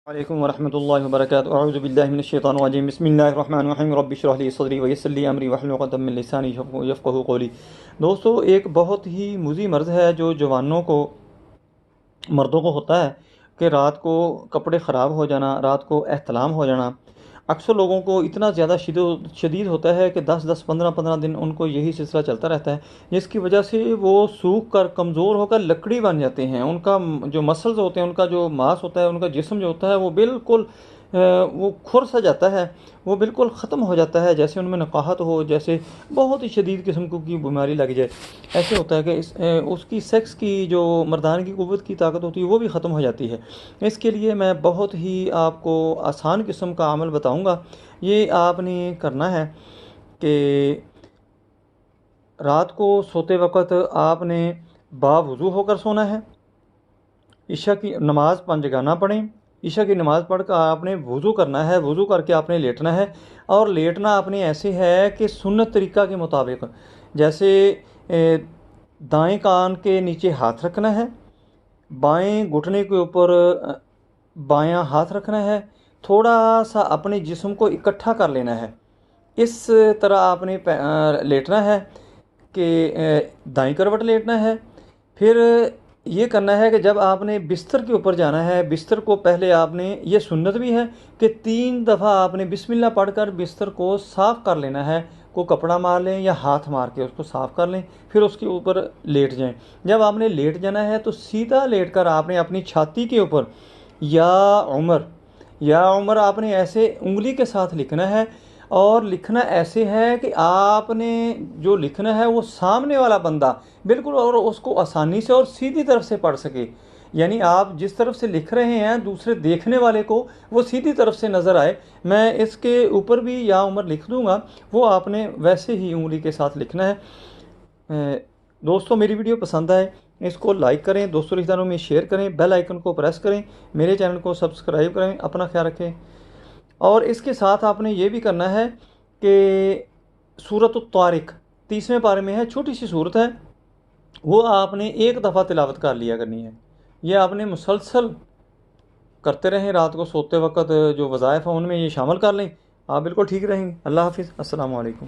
علیکم ورحمۃ اللہ وبرکاتہ اعوذ باللہ من الشیطان الرجیم بسم اللہ الرحمن الرحیم رب اشرح لی صدری ویسر لی امری واحلل عقدۃ من لسانی یفقہوا قولی۔ دوستو، ایک بہت ہی مضی مرض ہے جو جوانوں کو، مردوں کو ہوتا ہے کہ رات کو کپڑے خراب ہو جانا، رات کو احتلام ہو جانا۔ اکثر لوگوں کو اتنا زیادہ شدید ہوتا ہے کہ 10 15 دن ان کو یہی سلسلہ چلتا رہتا ہے، جس کی وجہ سے وہ سوکھ کر، کمزور ہو کر لکڑی بن جاتے ہیں۔ ان کا جو مسلز ہوتے ہیں، ان کا جو ماس ہوتا ہے، ان کا جسم جو ہوتا ہے وہ بالکل وہ کھر سا جاتا ہے، وہ بالکل ختم ہو جاتا ہے، جیسے ان میں نقاہت ہو، جیسے بہت ہی شدید قسم کی بیماری لگ جائے۔ ایسے ہوتا ہے کہ اس کی سیکس کی جو مردان کی قوت کی طاقت ہوتی ہے وہ بھی ختم ہو جاتی ہے۔ اس کے لیے میں بہت ہی آپ کو آسان قسم کا عمل بتاؤں گا۔ یہ آپ نے کرنا ہے کہ رات کو سوتے وقت آپ نے باوضو ہو کر سونا ہے، عشاء کی نماز 5 جگانہ پڑھیں، عشاء کی نماز پڑھ کر آپ نے وضو کرنا ہے، وضو کر کے آپ نے لیٹنا ہے، اور لیٹنا آپ نے ایسے ہے کہ سنت طریقہ کے مطابق، جیسے دائیں کان کے نیچے ہاتھ رکھنا ہے، بائیں گھٹنے کے اوپر بایاں ہاتھ رکھنا ہے، تھوڑا سا اپنے جسم کو اکٹھا کر لینا ہے۔ اس طرح آپ نے لیٹنا ہے کہ دائیں کروٹ لیٹنا ہے۔ پھر یہ کرنا ہے کہ جب آپ نے بستر کے اوپر جانا ہے، بستر کو پہلے آپ نے، یہ سنت بھی ہے کہ 3 دفعہ آپ نے بسم اللہ پڑھ کر بستر کو صاف کر لینا ہے۔ کوئی کپڑا مار لیں یا ہاتھ مار کے اس کو صاف کر لیں، پھر اس کے اوپر لیٹ جائیں۔ جب آپ نے لیٹ جانا ہے تو سیدھا لیٹ کر آپ نے اپنی چھاتی کے اوپر یا عمر، یا عمر آپ نے ایسے انگلی کے ساتھ لکھنا ہے، اور لکھنا ایسے ہے کہ آپ نے جو لکھنا ہے وہ سامنے والا بندہ بالکل اور اس کو آسانی سے اور سیدھی طرف سے پڑھ سکے۔ یعنی آپ جس طرف سے لکھ رہے ہیں دوسرے دیکھنے والے کو وہ سیدھی طرف سے نظر آئے۔ میں اس کے اوپر بھی یا عمر لکھ دوں گا، وہ آپ نے ویسے ہی انگلی کے ساتھ لکھنا ہے۔ دوستو، میری ویڈیو پسند آئے اس کو لائک کریں، دوستوں رشتہ داروں میں شیئر کریں، بیل آئیکن کو پریس کریں، میرے چینل کو سبسکرائب کریں، اپنا خیال رکھیں۔ اور اس کے ساتھ آپ نے یہ بھی کرنا ہے کہ سورۃ الطارق 30ویں پارے میں ہے، چھوٹی سی صورت ہے، وہ آپ نے 1 دفعہ تلاوت کر لیا کرنی ہے۔ یہ آپ نے مسلسل کرتے رہیں، رات کو سوتے وقت جو وظائف ہیں ان میں یہ شامل کر لیں، آپ بالکل ٹھیک رہیں گے۔ اللہ حافظ، السلام علیکم۔